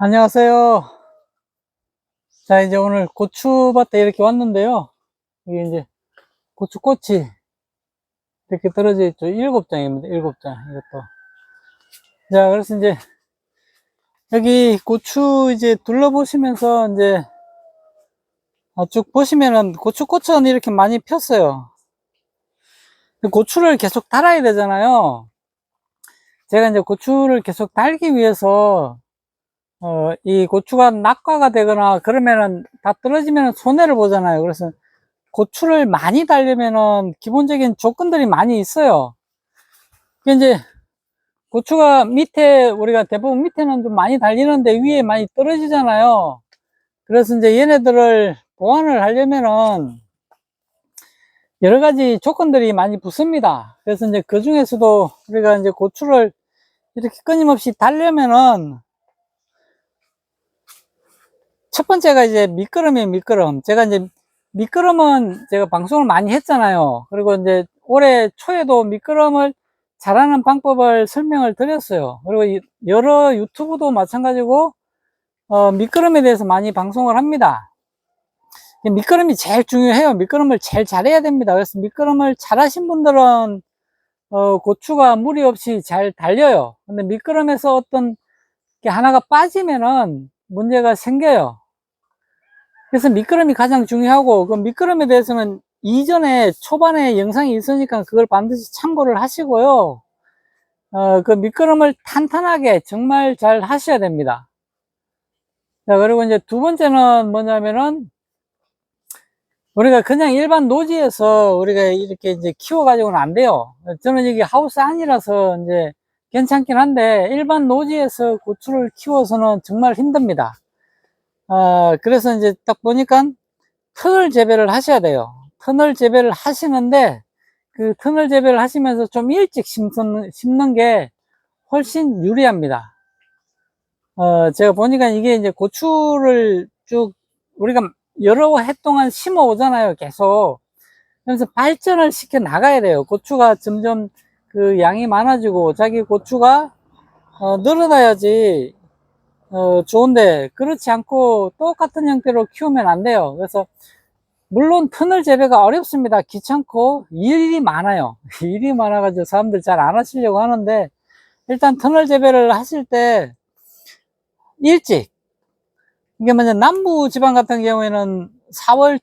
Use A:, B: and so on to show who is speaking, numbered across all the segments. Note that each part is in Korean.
A: 안녕하세요. 자, 이제 오늘 고추밭에 이렇게 왔는데요. 이게 이제 고추꽃이 이렇게 떨어져 있죠. 7장입니다. 7장. 이것도. 자, 그래서 이제 여기 고추 이제 둘러보시면서 이제 쭉 보시면은 고추꽃은 이렇게 많이 폈어요. 고추를 계속 달아야 되잖아요. 제가 이제 고추를 계속 달기 위해서 이 고추가 낙과가 되거나 그러면은 다 떨어지면 손해를 보잖아요. 그래서 고추를 많이 달려면은 기본적인 조건들이 많이 있어요. 이제 고추가 밑에, 우리가 대부분 밑에는 좀 많이 달리는데 위에 많이 떨어지잖아요. 그래서 이제 얘네들을 보완을 하려면은 여러 가지 조건들이 많이 붙습니다. 그래서 이제 그 중에서도 우리가 이제 고추를 이렇게 끊임없이 달려면은 첫 번째가 이제 미끄럼이에요. 미끄럼. 제가 이제 미끄럼은 제가 방송을 많이 했잖아요. 그리고 이제 올해 초에도 미끄럼을 잘하는 방법을 설명을 드렸어요. 그리고 여러 유튜브도 마찬가지고 미끄럼에 대해서 많이 방송을 합니다. 미끄럼이 제일 중요해요. 미끄럼을 제일 잘해야 됩니다. 그래서 미끄럼을 잘하신 분들은 고추가 무리 없이 잘 달려요. 근데 미끄럼에서 어떤 게 하나가 빠지면은 문제가 생겨요. 그래서 미끄럼이 가장 중요하고, 그 미끄럼에 대해서는 이전에 초반에 영상이 있으니까 그걸 반드시 참고를 하시고요. 그 미끄럼을 탄탄하게 정말 잘 하셔야 됩니다. 자, 그리고 이제 두 번째는 뭐냐면은, 우리가 그냥 일반 노지에서 우리가 이렇게 이제 키워가지고는 안 돼요. 저는 여기 하우스 안이라서 이제 괜찮긴 한데, 일반 노지에서 고추를 키워서는 정말 힘듭니다. 그래서 이제 딱 보니까 터널 재배를 하셔야 돼요. 터널 재배를 하시는데, 그 터널 재배를 하시면서 좀 일찍 심는 게 훨씬 유리합니다. 제가 보니까 이게 이제 고추를 쭉 우리가 여러 해 동안 심어 오잖아요, 계속. 그래서 발전을 시켜 나가야 돼요. 고추가 점점 그 양이 많아지고 자기 고추가 늘어나야지 좋은데, 그렇지 않고 똑같은 형태로 키우면 안 돼요. 그래서 물론 터널 재배가 어렵습니다. 귀찮고 일이 많아요. 일이 많아가지고 사람들 잘 안 하시려고 하는데, 일단 터널 재배를 하실 때 일찍, 이게 먼저 남부 지방 같은 경우에는 4월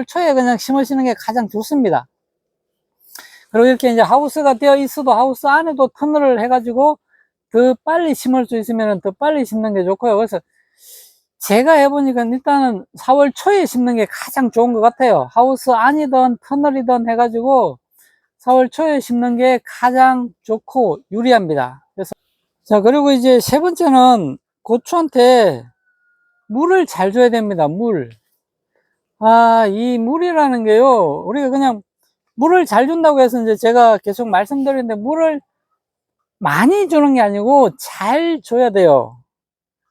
A: 초에 그냥 심으시는 게 가장 좋습니다. 그리고 이렇게 이제 하우스가 되어 있어도 하우스 안에도 터널을 해가지고 더 빨리 심을 수 있으면 더 빨리 심는 게 좋고요. 그래서 제가 해보니까 일단은 4월 초에 심는 게 가장 좋은 것 같아요. 하우스 안이든 터널이든 해가지고 4월 초에 심는 게 가장 좋고 유리합니다. 그래서 자, 그리고 이제 세 번째는 고추한테 물을 잘 줘야 됩니다. 물. 이 물이라는 게요, 우리가 그냥 물을 잘 준다고 해서 이제 제가 계속 말씀드리는데, 물을 많이 주는 게 아니고 잘 줘야 돼요.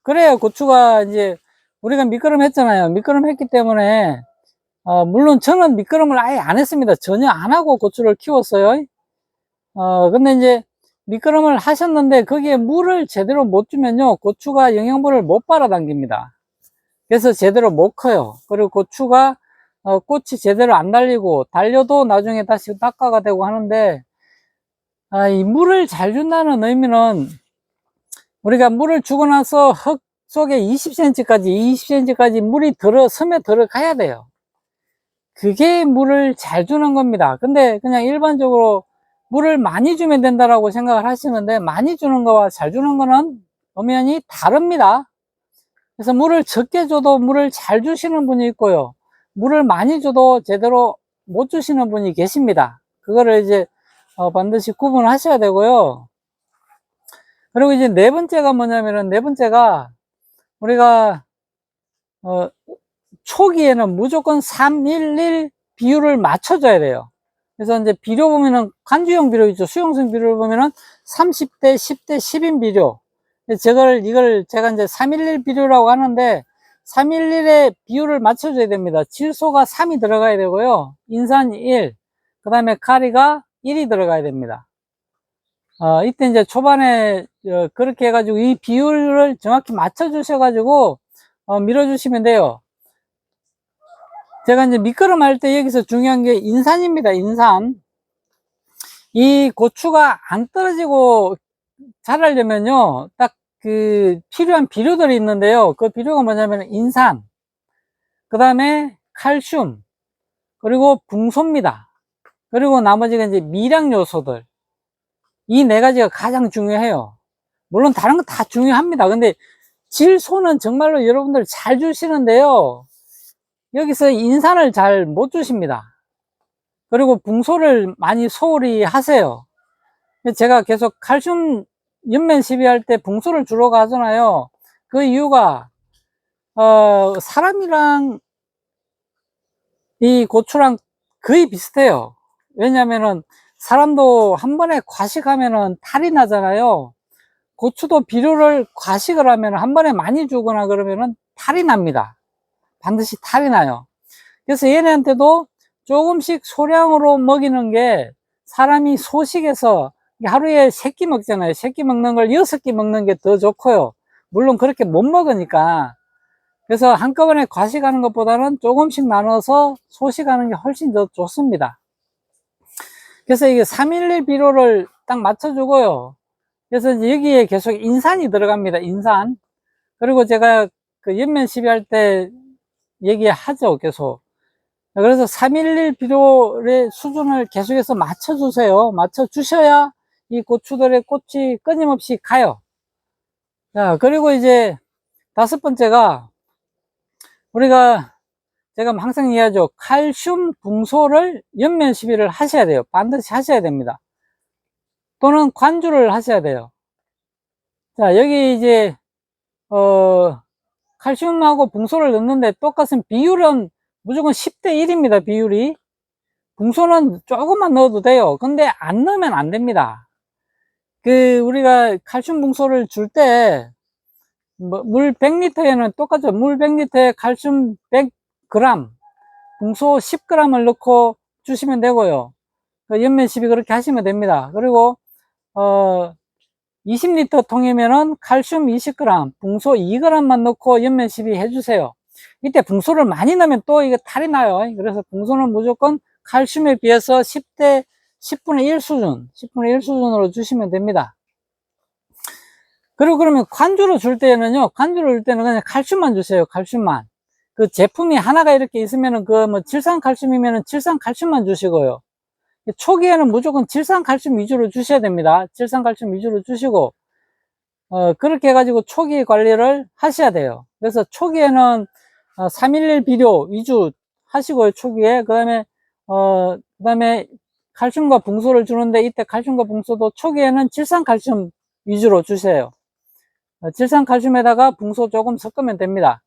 A: 그래야 고추가 이제, 우리가 미끄럼 했잖아요. 미끄럼 했기 때문에 물론 저는 미끄럼을 아예 안 했습니다. 전혀 안 하고 고추를 키웠어요. 근데 이제 미끄럼을 하셨는데 거기에 물을 제대로 못 주면요, 고추가 영양분을 못 빨아당깁니다. 그래서 제대로 못 커요. 그리고 고추가 꽃이 제대로 안 달리고, 달려도 나중에 다시 낙과가 되고 하는데, 이 물을 잘 준다는 의미는 우리가 물을 주고 나서 흙 속에 20cm까지 물이 섬에 들어가야 돼요. 그게 물을 잘 주는 겁니다. 근데 그냥 일반적으로 물을 많이 주면 된다라고 생각을 하시는데, 많이 주는 거와 잘 주는 거는 엄연히 다릅니다. 그래서 물을 적게 줘도 물을 잘 주시는 분이 있고요, 물을 많이 줘도 제대로 못 주시는 분이 계십니다. 그거를 이제 반드시 구분하셔야 되고요. 그리고 이제 네 번째가 뭐냐면은, 네 번째가 우리가 초기에는 무조건 3:1:1 비율을 맞춰줘야 돼요. 그래서 이제 비료 보면은 간주형 비료 있죠. 수용성 비료를 보면은 30대 10대 10인 비료. 이걸 제가 이제 3:1:1 비료라고 하는데, 3:1:1의 비율을 맞춰줘야 됩니다. 질소가 3이 들어가야 되고요, 인산이 1, 그 다음에 카리가 1이 들어가야 됩니다. 이때 이제 초반에 그렇게 해가지고 이 비율을 정확히 맞춰 주셔가지고 밀어주시면 돼요. 제가 이제 밑거름 할 때 여기서 중요한 게 인산입니다. 인산. 이 고추가 안 떨어지고 자라려면요, 딱 그 필요한 비료들이 있는데요. 그 비료가 뭐냐면 인산, 그 다음에 칼슘, 그리고 붕소입니다. 그리고 나머지가 이제 미량 요소들. 이 네 가지가 가장 중요해요. 물론 다른 거 다 중요합니다. 근데 질소는 정말로 여러분들 잘 주시는데요, 여기서 인산을 잘 못 주십니다. 그리고 붕소를 많이 소홀히 하세요. 제가 계속 칼슘 연면 시비할 때 붕소를 주러 가잖아요. 그 이유가 사람이랑 이 고추랑 거의 비슷해요. 왜냐면은 사람도 한 번에 과식하면은 탈이 나잖아요. 고추도 비료를 과식을 하면 한 번에 많이 주거나 그러면은 탈이 납니다. 반드시 탈이 나요. 그래서 얘네한테도 조금씩 소량으로 먹이는 게, 사람이 소식에서 하루에 3끼 먹잖아요. 3끼 먹는 걸 6끼 먹는 게 더 좋고요. 물론 그렇게 못 먹으니까. 그래서 한꺼번에 과식하는 것보다는 조금씩 나눠서 소식하는 게 훨씬 더 좋습니다. 그래서 이게 311 비료를 딱 맞춰주고요. 그래서 이제 여기에 계속 인산이 들어갑니다. 인산. 그리고 제가 그 연면 시비할 때 얘기하죠. 계속. 그래서 311 비료의 수준을 계속해서 맞춰주세요. 맞춰주셔야 이 고추들의 꽃이 끊임없이 가요. 자, 그리고 이제 5번째가, 제가 항상 이야기하죠. 칼슘 붕소를 연면 시비를 하셔야 돼요. 반드시 하셔야 됩니다. 또는 관주를 하셔야 돼요. 자, 여기 이제 칼슘하고 붕소를 넣는데 똑같은 비율은 무조건 10대 1입니다. 비율이. 붕소는 조금만 넣어도 돼요. 근데 안 넣으면 안 됩니다. 우리가 칼슘 붕소를 줄 때, 물 100리터에는 똑같죠. 물 100리터에 칼슘 100g, 붕소 10g을 넣고 주시면 되고요. 연면 시비 그렇게 하시면 됩니다. 그리고, 20리터 통이면은 칼슘 20g, 붕소 2g만 넣고 연면 시비 해주세요. 이때 붕소를 많이 넣으면 또 이게 탈이 나요. 그래서 붕소는 무조건 칼슘에 비해서 10분의 1 수준, 10분의 1 수준으로 주시면 됩니다. 그리고 그러면 관주로 줄 때는요, 관주로 줄 때는 그냥 칼슘만 주세요. 칼슘만. 그 제품이 하나가 이렇게 있으면은 질산칼슘이면은 질산칼슘만 주시고요. 초기에는 무조건 질산칼슘 위주로 주셔야 됩니다. 질산칼슘 위주로 주시고, 그렇게 해가지고 초기 관리를 하셔야 돼요. 그래서 초기에는 311 비료 위주 하시고요, 초기에. 그 다음에 칼슘과 붕소를 주는데, 이때 칼슘과 붕소도 초기에는 질산칼슘 위주로 주세요. 질산칼슘에다가 붕소 조금 섞으면 됩니다.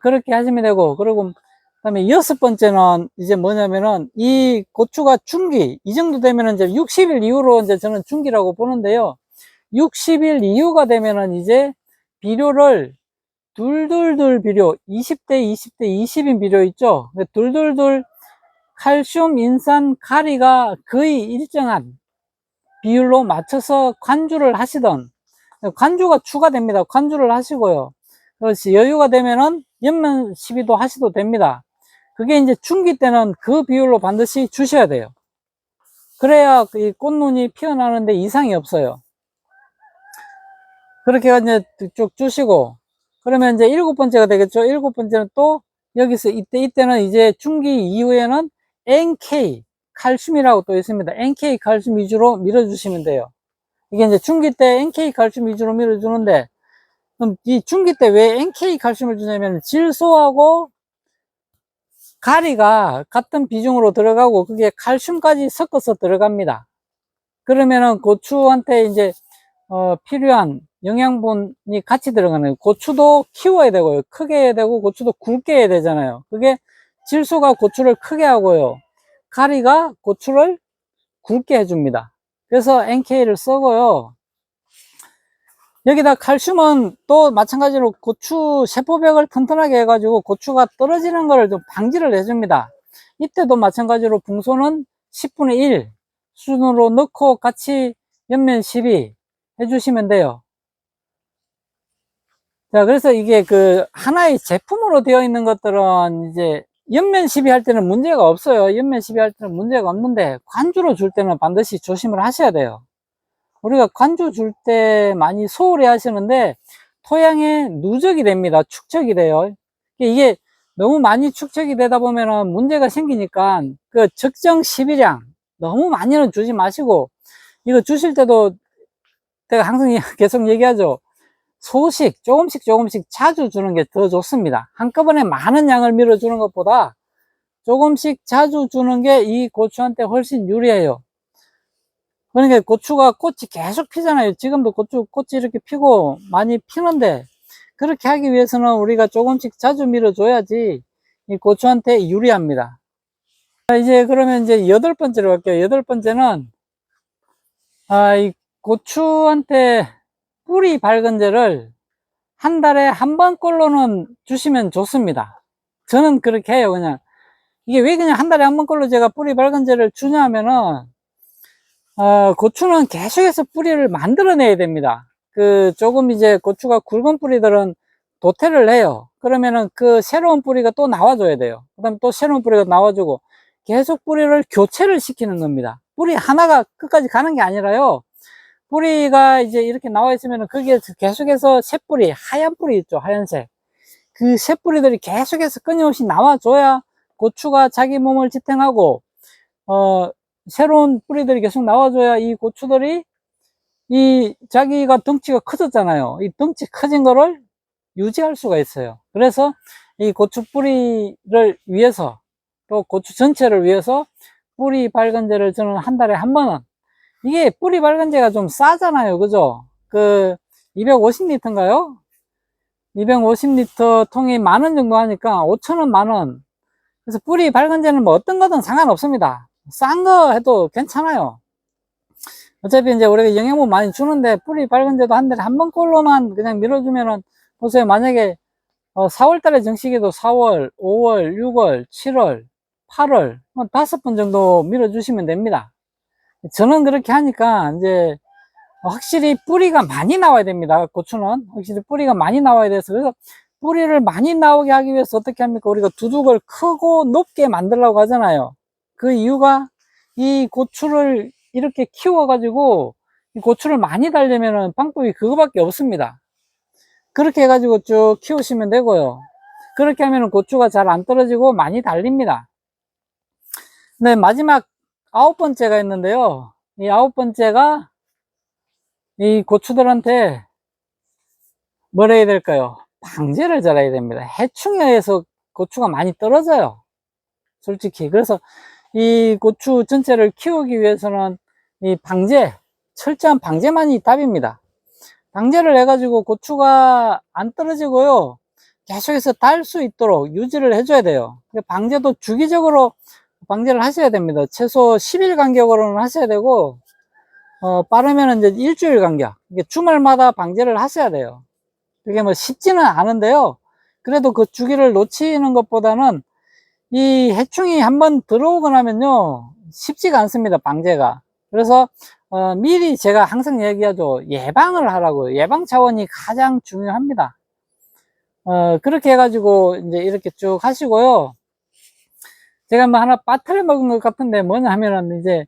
A: 그렇게 하시면 되고, 그리고 그다음에 6번째는 이제 뭐냐면은, 이 고추가 중기, 이 정도 되면은 이제 60일 이후로 이제 저는 중기라고 보는데요. 60일 이후가 되면은 이제 비료를 둘둘둘 비료, 20대, 20대, 20인 비료 있죠? 둘둘둘 칼슘, 인산, 가리가 거의 일정한 비율로 맞춰서 관주를 하시던, 관주가 추가됩니다. 관주를 하시고요. 그렇지. 여유가 되면은 연면 시비도 하셔도 됩니다. 그게 이제 중기 때는 그 비율로 반드시 주셔야 돼요. 그래야 이 꽃눈이 피어나는데 이상이 없어요. 그렇게 이제 쭉 주시고, 그러면 이제 7번째가 되겠죠. 7번째는 또 여기서 이때는 이제 중기 이후에는 NK 칼슘이라고 또 있습니다. NK 칼슘 위주로 밀어주시면 돼요. 이게 이제 중기 때 NK 칼슘 위주로 밀어주는데, 그럼 이 중기 때 왜 NK 칼슘을 주냐면 질소하고 가리가 같은 비중으로 들어가고 그게 칼슘까지 섞어서 들어갑니다. 그러면은 고추한테 이제 필요한 영양분이 같이 들어가는 거예요. 고추도 키워야 되고요. 크게 해야 되고 고추도 굵게 해야 되잖아요. 그게 질소가 고추를 크게 하고요. 가리가 고추를 굵게 해줍니다. 그래서 NK를 쓰고요. 여기다 칼슘은 또 마찬가지로 고추 세포벽을 튼튼하게 해가지고 고추가 떨어지는 것을 좀 방지를 해줍니다. 이때도 마찬가지로 붕소는 10분의 1 수준으로 넣고 같이 옆면 12 해주시면 돼요. 자, 그래서 이게 하나의 제품으로 되어 있는 것들은 이제 옆면 시비할 때는 문제가 없어요. 옆면 시비할 때는 문제가 없는데 관주로 줄 때는 반드시 조심을 하셔야 돼요. 우리가 관주 줄 때 많이 소홀히 하시는데 토양에 누적이 됩니다. 축적이 돼요. 이게 너무 많이 축적이 되다 보면은 문제가 생기니까 그 적정 시비량 너무 많이는 주지 마시고, 이거 주실 때도 제가 항상 계속 얘기하죠. 소식 조금씩 자주 주는 게 더 좋습니다. 한꺼번에 많은 양을 밀어주는 것보다 조금씩 자주 주는 게 이 고추한테 훨씬 유리해요. 그러니까 고추가 꽃이 계속 피잖아요. 지금도 고추 꽃이 이렇게 피고 많이 피는데, 그렇게 하기 위해서는 우리가 조금씩 자주 밀어줘야지 이 고추한테 유리합니다. 자, 이제 그러면 이제 8번째로 갈게요. 8번째는 이 고추한테 뿌리 밝은제를 한 달에 한 번꼴로는 주시면 좋습니다. 저는 그렇게 해요. 그냥 이게 왜 그냥 한 달에 한 번꼴로 제가 뿌리 밝은제를 주냐 하면은 고추는 계속해서 뿌리를 만들어내야 됩니다. 조금 이제 고추가 굵은 뿌리들은 도태를 해요. 그러면은 새로운 뿌리가 또 나와줘야 돼요. 그 다음에 또 새로운 뿌리가 나와주고 계속 뿌리를 교체를 시키는 겁니다. 뿌리 하나가 끝까지 가는 게 아니라요. 뿌리가 이제 이렇게 나와 있으면은 거기에 계속해서 새뿌리, 하얀 뿌리 있죠. 하얀색. 그 새뿌리들이 계속해서 끊임없이 나와줘야 고추가 자기 몸을 지탱하고, 새로운 뿌리들이 계속 나와줘야 이 고추들이 자기가 덩치가 커졌잖아요. 이 덩치 커진 거를 유지할 수가 있어요. 그래서 이 고추 뿌리를 위해서, 또 고추 전체를 위해서 뿌리 밝은제를 저는 한 달에 한 번은, 이게 뿌리 밝은제가 좀 싸잖아요. 그죠? 250리터인가요? 250리터 통이 10,000원 정도 하니까 5,000원, 10,000원. 그래서 뿌리 밝은제는 뭐 어떤 거든 상관없습니다. 싼 거 해도 괜찮아요. 어차피 이제 우리가 영양분 많이 주는데 뿌리 밝은제도 한 달에 한 번꼴로만 그냥 밀어주면은, 보세요. 만약에 4월 달에 정식이도 4월, 5월, 6월, 7월, 8월 5번 정도 밀어주시면 됩니다. 저는 그렇게 하니까 이제 확실히 뿌리가 많이 나와야 됩니다. 고추는 확실히 뿌리가 많이 나와야 돼서, 그래서 뿌리를 많이 나오게 하기 위해서 어떻게 합니까? 우리가 두둑을 크고 높게 만들려고 하잖아요. 그 이유가 이 고추를 이렇게 키워 가지고 이 고추를 많이 달려면은 방법이 그거밖에 없습니다. 그렇게 해가지고 쭉 키우시면 되고요. 그렇게 하면은 고추가 잘 안 떨어지고 많이 달립니다. 네, 마지막 9번째가 있는데요. 이 9번째가 이 고추들한테 뭘 해야 될까요? 방제를 잘해야 됩니다. 해충에 의해서 고추가 많이 떨어져요. 솔직히. 그래서 이 고추 전체를 키우기 위해서는 이 철저한 방제만이 답입니다. 방제를 해가지고 고추가 안 떨어지고요. 계속해서 달 수 있도록 유지를 해줘야 돼요. 방제도 주기적으로 방제를 하셔야 됩니다. 최소 10일 간격으로는 하셔야 되고, 빠르면 이제 일주일 간격. 주말마다 방제를 하셔야 돼요. 그게 뭐 쉽지는 않은데요. 그래도 그 주기를 놓치는 것보다는 이 해충이 한번 들어오고 나면요. 쉽지가 않습니다. 방제가. 그래서 미리 제가 항상 얘기하죠. 예방을 하라고요. 예방 차원이 가장 중요합니다. 그렇게 해가지고 이제 이렇게 쭉 하시고요. 제가 뭐 하나 빠트려 먹은 것 같은데 뭐냐 하면은 이제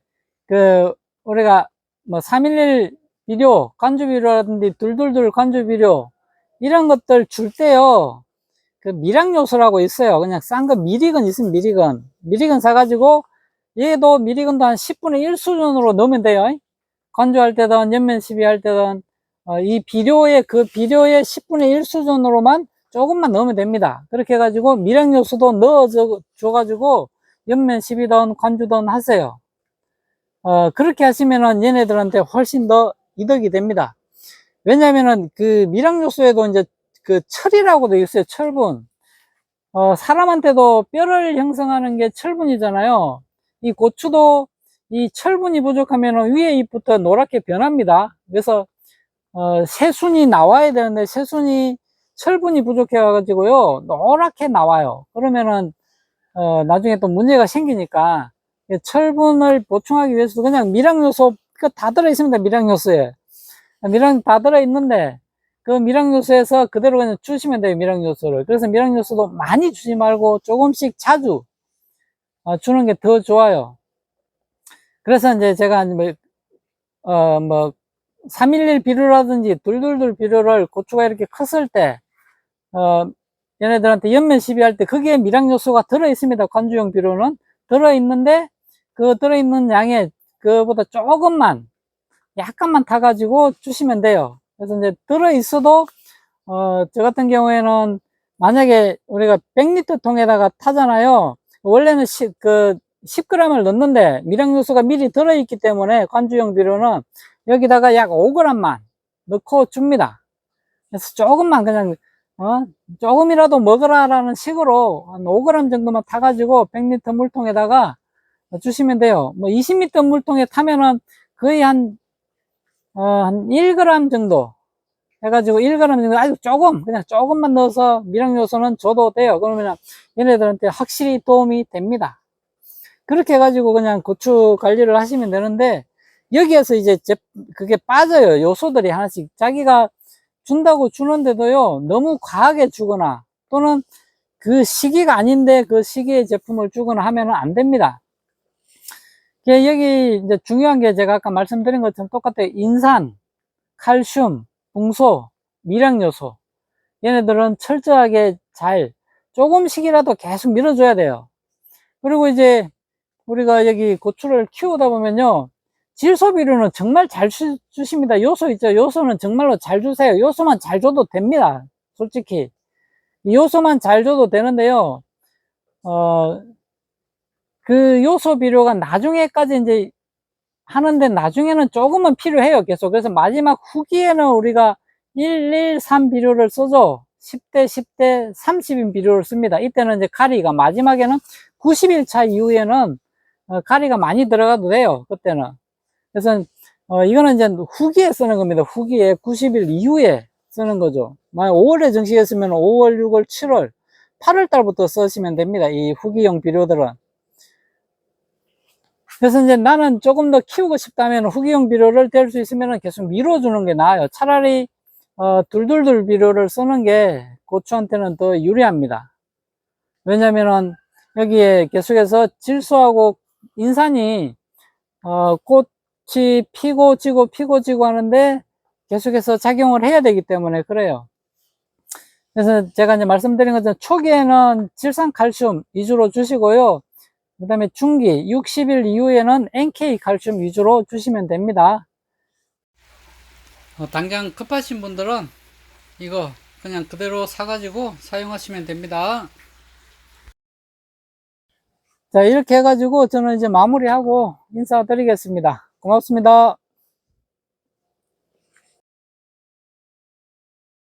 A: 우리가 뭐 311 비료, 간주 비료라든지 둘둘둘 간주 비료 이런 것들 줄 때요. 미량 요소라고 있어요. 그냥 싼 거 미리건 있으면 미리건 사가지고, 얘도 미리건도 한 10분의 1 수준으로 넣으면 돼요. 건조할 때든 옆면 시비할 때든 이 비료의 10분의 1 수준으로만 조금만 넣으면 됩니다. 그렇게 해가지고 미량 요소도 넣어줘가지고 옆면 시비든 건조든 하세요. 그렇게 하시면은 얘네들한테 훨씬 더 이득이 됩니다. 왜냐면은 미량 요소에도 이제 철이라고 되어 있어요. 철분. 사람한테도 뼈를 형성하는 게 철분이잖아요. 이 고추도 이 철분이 부족하면 위에 잎부터 노랗게 변합니다. 그래서 새순이 나와야 되는데 철분이 부족해 가지고요 노랗게 나와요. 그러면은 나중에 또 문제가 생기니까 철분을 보충하기 위해서도 그냥 미량요소 다 들어있습니다. 미량요소에. 미량 다 들어있는데, 그 미량요소에서 그대로 그냥 주시면 돼요. 미량요소를. 그래서 미량요소도 많이 주지 말고 조금씩 자주 주는 게 더 좋아요. 그래서 이제 제가 뭐 311 비료라든지 222 비료를 고추가 이렇게 컸을 때 얘네들한테 연면 시비할 때 거기에 미량요소가 들어있습니다. 관주용 비료는 들어있는데 그 들어있는 양에 그보다 조금만 약간만 타가지고 주시면 돼요. 그래서 이제 들어있어도 저 같은 경우에는 만약에 우리가 100리터 통에다가 타잖아요. 원래는 10g을 넣는데 미량요소가 미리 들어있기 때문에 관주용 비료는 여기다가 약 5g만 넣고 줍니다. 그래서 조금만 그냥 조금이라도 먹으라라는 식으로 한 5g 정도만 타가지고 100리터 물통에다가 주시면 돼요. 뭐 20리터 물통에 타면은 거의 한 1g 정도 해가지고 1g 정도 아주 조금 그냥 조금만 넣어서 미량요소는 줘도 돼요. 그러면 얘네들한테 확실히 도움이 됩니다. 그렇게 해가지고 그냥 고추 관리를 하시면 되는데 여기에서 이제 그게 빠져요. 요소들이 하나씩 자기가 준다고 주는데도요 너무 과하게 주거나 또는 그 시기가 아닌데 그 시기의 제품을 주거나 하면 안 됩니다. 여기 이제 중요한 게 제가 아까 말씀드린 것처럼 똑같아요. 인산, 칼슘, 붕소, 미량요소 얘네들은 철저하게 잘 조금씩이라도 계속 밀어줘야 돼요. 그리고 이제 우리가 여기 고추를 키우다 보면요 질소비료는 정말 잘 주십니다. 요소 있죠. 요소는 정말로 잘 주세요. 요소만 잘 줘도 됩니다. 솔직히 요소만 잘 줘도 되는데요 그 요소 비료가 나중에까지 이제 하는데 나중에는 조금은 필요해요. 계속. 그래서 마지막 후기에는 우리가 113 비료를 써줘. 10대, 10대, 30인 비료를 씁니다. 이때는 이제 가리가 마지막에는 90일 차 이후에는 가리가 많이 들어가도 돼요. 그때는. 그래서 이거는 이제 후기에 쓰는 겁니다. 후기에 90일 이후에 쓰는 거죠. 만약 5월에 정식했으면 5월, 6월, 7월, 8월 달부터 쓰시면 됩니다. 이 후기용 비료들은. 그래서 이제 나는 조금 더 키우고 싶다면 후기용 비료를 뗄 수 있으면 계속 밀어주는 게 나아요. 차라리 둘둘둘 비료를 쓰는 게 고추한테는 더 유리합니다. 왜냐면은 여기에 계속해서 질소하고 인산이 꽃이 피고 지고 하는데 계속해서 작용을 해야 되기 때문에 그래요. 그래서 제가 이제 말씀드린 것처럼 초기에는 질산 칼슘 위주로 주시고요. 그 다음에 중기 60일 이후에는 NK 칼슘 위주로 주시면 됩니다. 당장 급하신 분들은 이거 그냥 그대로 사가지고 사용하시면 됩니다. 자, 이렇게 해가지고 저는 이제 마무리하고 인사드리겠습니다. 고맙습니다.